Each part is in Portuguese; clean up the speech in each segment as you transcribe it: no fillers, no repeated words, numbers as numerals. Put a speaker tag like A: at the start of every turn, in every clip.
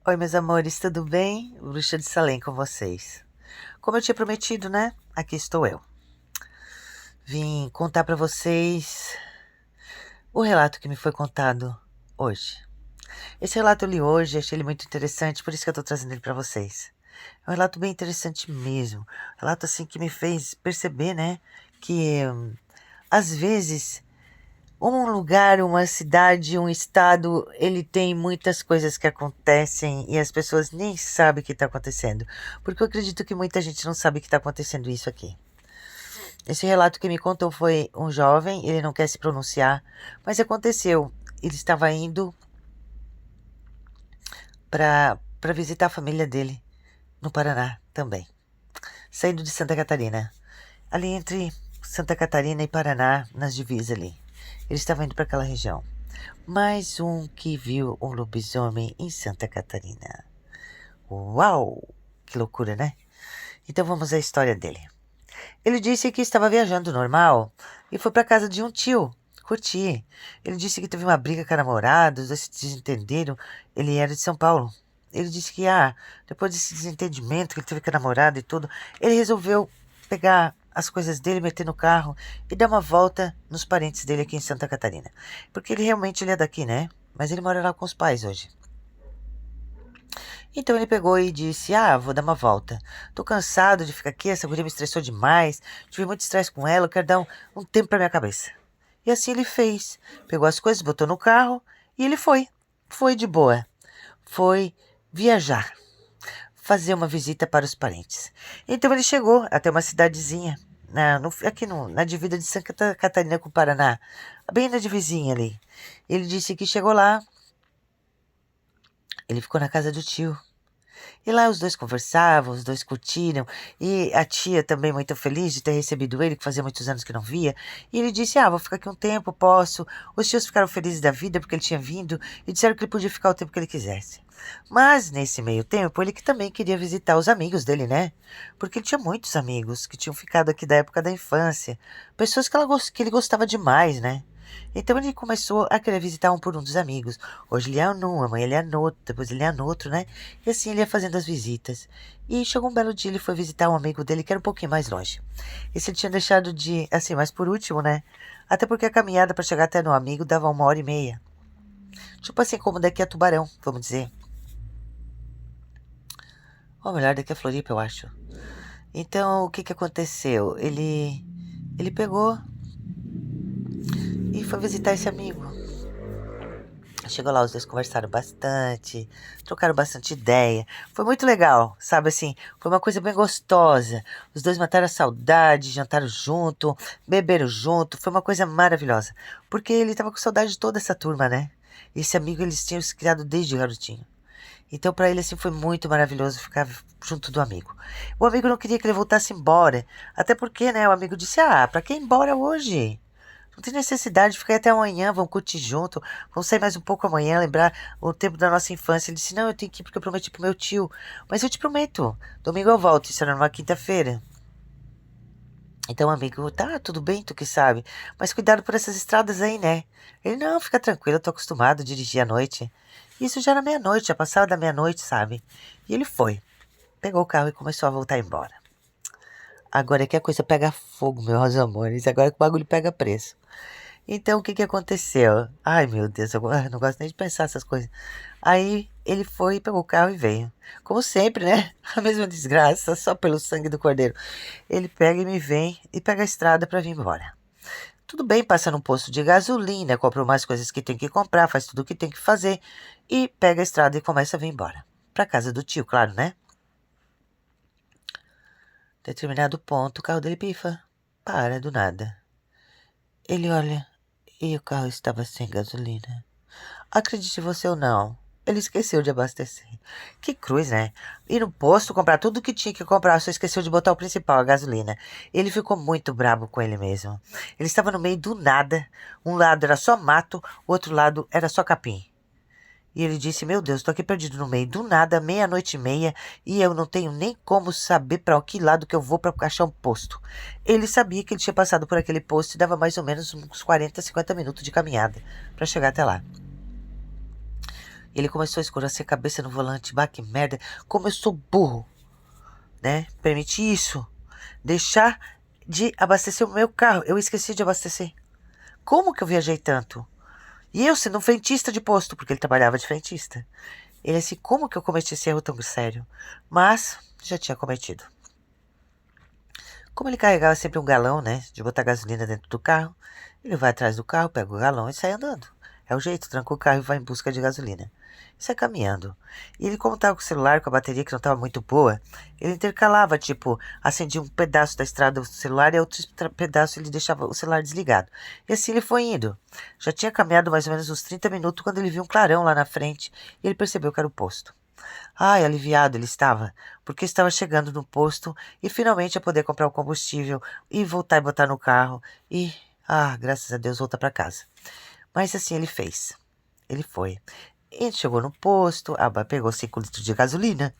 A: Oi, meus amores, tudo bem? Bruxa de Salem com vocês. Como eu tinha prometido, né? Aqui estou eu. Vim contar pra vocês o relato que me foi contado hoje. Esse relato eu li hoje, achei ele muito interessante, por isso que eu tô trazendo ele pra vocês. É um relato bem interessante mesmo. Relato assim que me fez perceber, né? Que às vezes um lugar, uma cidade, um estado, ele tem muitas coisas que acontecem e as pessoas nem sabem o que está acontecendo. Porque eu acredito que muita gente não sabe que está acontecendo isso aqui. Esse relato que me contou foi um jovem, ele não quer se pronunciar, mas aconteceu. Ele estava indo para visitar a família dele no Paraná também, saindo de Santa Catarina. Ali entre Santa Catarina e Paraná, nas divisas ali. Ele estava indo para aquela região. Mais um que viu um lobisomem em Santa Catarina. Uau! Que loucura, né? Então vamos à história dele. Ele disse que estava viajando normal e foi para casa de um tio curtir. Ele disse que teve uma briga com a namorada, os dois se desentenderam. Ele era de São Paulo. Ele disse que, depois desse desentendimento que ele teve com a namorada e tudo, ele resolveu pegar as coisas dele, meter no carro e dar uma volta nos parentes dele aqui em Santa Catarina. Porque ele é daqui, né? Mas ele mora lá com os pais hoje. Então ele pegou e disse: vou dar uma volta. Tô cansado de ficar aqui, essa guria me estressou demais. Tive muito estresse com ela, eu quero dar um tempo pra minha cabeça. E assim ele fez. Pegou as coisas, botou no carro e ele foi. Foi de boa. Foi viajar. Fazer uma visita para os parentes. Então ele chegou até uma cidadezinha. Na divisa de Santa Catarina com o Paraná. Bem na divisinha ali. Ele disse que chegou lá. Ele ficou na casa do tio. E lá os dois conversavam, os dois curtiram, e a tia também muito feliz de ter recebido ele, que fazia muitos anos que não via. E ele disse: vou ficar aqui um tempo, posso. Os tios ficaram felizes da vida porque ele tinha vindo e disseram que ele podia ficar o tempo que ele quisesse. Mas nesse meio tempo, ele que também queria visitar os amigos dele, né? Porque ele tinha muitos amigos que tinham ficado aqui da época da infância, pessoas que ele gostava demais, né? Então ele começou a querer visitar um por um dos amigos. Hoje ele é num, amanhã ele é no outro, depois ele é no outro, né? E assim ele ia fazendo as visitas. E chegou um belo dia, ele foi visitar um amigo dele que era um pouquinho mais longe. Esse ele tinha deixado de, assim, mas por último, né? Até porque a caminhada para chegar até no amigo dava 1h30. Tipo assim, como daqui a Tubarão, vamos dizer. Ou melhor, daqui a Floripa, eu acho. Então, o que que aconteceu? Ele pegou e foi visitar esse amigo. Chegou lá, os dois conversaram bastante, trocaram bastante ideia. Foi muito legal, sabe assim? Foi uma coisa bem gostosa. Os dois mataram a saudade, jantaram junto, beberam junto. Foi uma coisa maravilhosa. Porque ele tava com saudade de toda essa turma, né? Esse amigo eles tinham se criado desde garotinho. Então, para ele, assim, foi muito maravilhoso ficar junto do amigo. O amigo não queria que ele voltasse embora. Até porque, né, o amigo disse: pra que ir embora hoje? Não tem necessidade de ficar até amanhã, vamos curtir junto, vamos sair mais um pouco amanhã, lembrar o tempo da nossa infância. Ele disse: não, eu tenho que ir porque eu prometi pro meu tio. Mas eu te prometo, domingo eu volto, isso era numa quinta-feira. Então, amigo, tá, tudo bem, tu que sabe. Mas cuidado por essas estradas aí, né? Ele: não, fica tranquilo, eu tô acostumado a dirigir à noite. Isso já era meia-noite, já passava da meia-noite, sabe? E ele foi, pegou o carro e começou a voltar embora. Agora é que a coisa pega fogo, meus amores. Agora que o bagulho pega preço. Então, o que que aconteceu? Ai, meu Deus, eu não gosto nem de pensar essas coisas. Aí, ele foi, pegou o carro e veio. Como sempre, né? A mesma desgraça, só pelo sangue do cordeiro. Ele pega e me vem e pega a estrada pra vir embora. Tudo bem, passa num posto de gasolina, compra umas coisas que tem que comprar, faz tudo o que tem que fazer e pega a estrada e começa a vir embora. Pra casa do tio, claro, né? Determinado ponto, o carro dele pifa. Para do nada. Ele olha e o carro estava sem gasolina. Acredite você ou não, ele esqueceu de abastecer. Que cruz, né? Ir no posto, comprar tudo o que tinha que comprar, só esqueceu de botar o principal, a gasolina. Ele ficou muito bravo com ele mesmo. Ele estava no meio do nada. Um lado era só mato, o outro lado era só capim. E ele disse: meu Deus, estou aqui perdido no meio do nada, 00:30, e eu não tenho nem como saber para que lado que eu vou para achar um posto. Ele sabia que ele tinha passado por aquele posto e dava mais ou menos uns 40, 50 minutos de caminhada para chegar até lá. Ele começou a escurecer a cabeça no volante. Bah, que merda. Como eu sou burro, né? Permiti isso. Deixar de abastecer o meu carro. Eu esqueci de abastecer. Como que eu viajei tanto? E eu sendo um frentista de posto, porque ele trabalhava de frentista. Ele assim, como que eu cometi esse erro tão sério? Mas já tinha cometido. Como ele carregava sempre um galão, né, de botar gasolina dentro do carro, ele vai atrás do carro, pega o galão e sai andando. É o jeito, tranca o carro e vai em busca de gasolina. E sai caminhando. E ele, como tava com o celular, com a bateria que não tava muito boa, ele intercalava, tipo, acendia um pedaço da estrada do celular e outro pedaço ele deixava o celular desligado. E assim ele foi indo. Já tinha caminhado mais ou menos uns 30 minutos quando ele viu um clarão lá na frente e ele percebeu que era o posto. Ai, aliviado ele estava, porque estava chegando no posto e finalmente ia poder comprar o combustível e voltar e botar no carro e, graças a Deus, voltar para casa. Mas assim ele fez. Ele foi. Ele chegou no posto, pegou 5 litros de gasolina,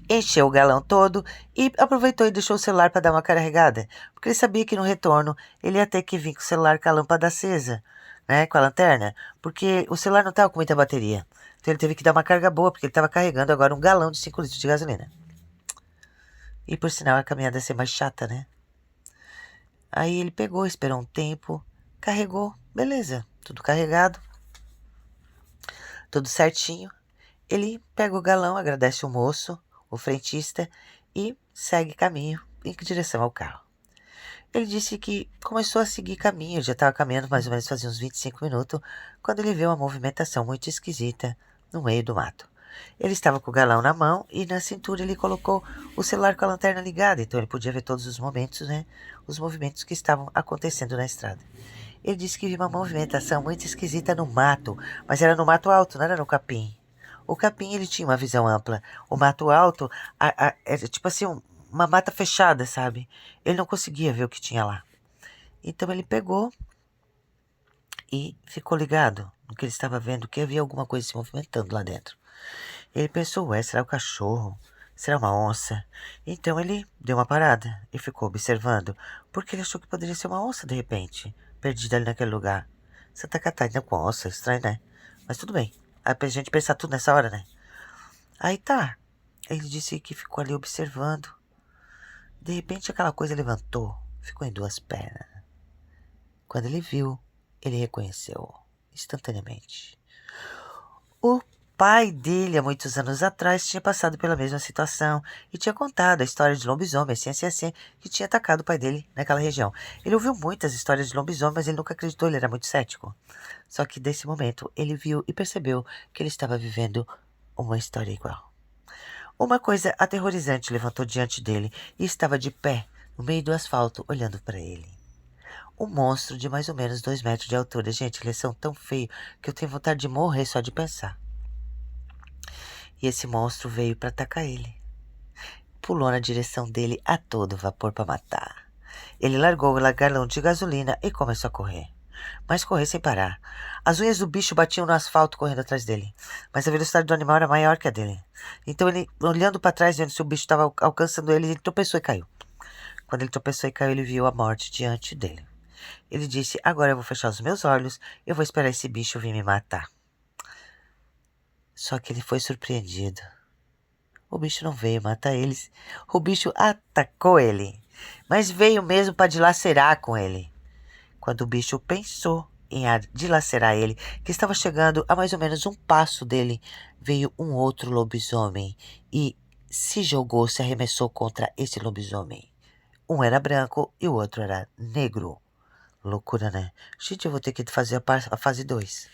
A: encheu o galão todo e aproveitou e deixou o celular para dar uma carregada, porque ele sabia que no retorno ele ia ter que vir com o celular com a lâmpada acesa, né, com a lanterna, porque o celular não estava com muita bateria. Então ele teve que dar uma carga boa, porque ele estava carregando agora um galão de 5 litros de gasolina. E por sinal a caminhada ia ser mais chata, né? Aí ele pegou, esperou um tempo, carregou, beleza, tudo carregado, tudo certinho. Ele pega o galão, agradece o moço, o frentista, e segue caminho em direção ao carro. Ele disse que começou a seguir caminho, já estava caminhando mais ou menos fazia uns 25 minutos, quando ele viu uma movimentação muito esquisita no meio do mato. Ele estava com o galão na mão e na cintura ele colocou o celular com a lanterna ligada, então ele podia ver todos os momentos, né? Os movimentos que estavam acontecendo na estrada. Ele disse que viu uma movimentação muito esquisita no mato, mas era no mato alto, não era no capim. O capim ele tinha uma visão ampla. O mato alto era tipo assim, uma mata fechada, sabe? Ele não conseguia ver o que tinha lá. Então ele pegou e ficou ligado no que ele estava vendo, que havia alguma coisa se movimentando lá dentro. Ele pensou, ué, será o cachorro? Será uma onça? Então ele deu uma parada e ficou observando, porque ele achou que poderia ser uma onça de repente, perdida ali naquele lugar. Santa Catarina com onça, estranho, né? Mas tudo bem. Aí pra gente pensar tudo nessa hora, né? Aí tá. Ele disse que ficou ali observando. De repente aquela coisa levantou, ficou em 2 pernas. Quando ele viu, ele reconheceu instantaneamente. O pai dele, há muitos anos atrás, tinha passado pela mesma situação e tinha contado a história de lobisomem, assim, que tinha atacado o pai dele naquela região. Ele ouviu muitas histórias de lobisomem, mas ele nunca acreditou, ele era muito cético. Só que nesse momento ele viu e percebeu que ele estava vivendo uma história igual. Uma coisa aterrorizante levantou diante dele e estava de pé no meio do asfalto olhando para ele. Um monstro de mais ou menos 2 metros de altura. Gente, eles são tão feios que eu tenho vontade de morrer só de pensar. E esse monstro veio para atacar ele. Pulou na direção dele a todo vapor para matar. Ele largou o galão de gasolina e começou a correr. Mas correr sem parar. As unhas do bicho batiam no asfalto correndo atrás dele. Mas a velocidade do animal era maior que a dele. Então ele, olhando para trás, vendo se o bicho estava alcançando ele, ele tropeçou e caiu. Quando ele tropeçou e caiu, ele viu a morte diante dele. Ele disse, agora eu vou fechar os meus olhos, eu vou esperar esse bicho vir me matar. Só que ele foi surpreendido. O bicho não veio matar eles. O bicho atacou ele. Mas veio mesmo para dilacerar com ele. Quando o bicho pensou em dilacerar ele, que estava chegando a mais ou menos um passo dele, veio um outro lobisomem e se jogou, se arremessou contra esse lobisomem. Um era branco e o outro era negro. Loucura, né? Gente, eu vou ter que fazer a fase 2.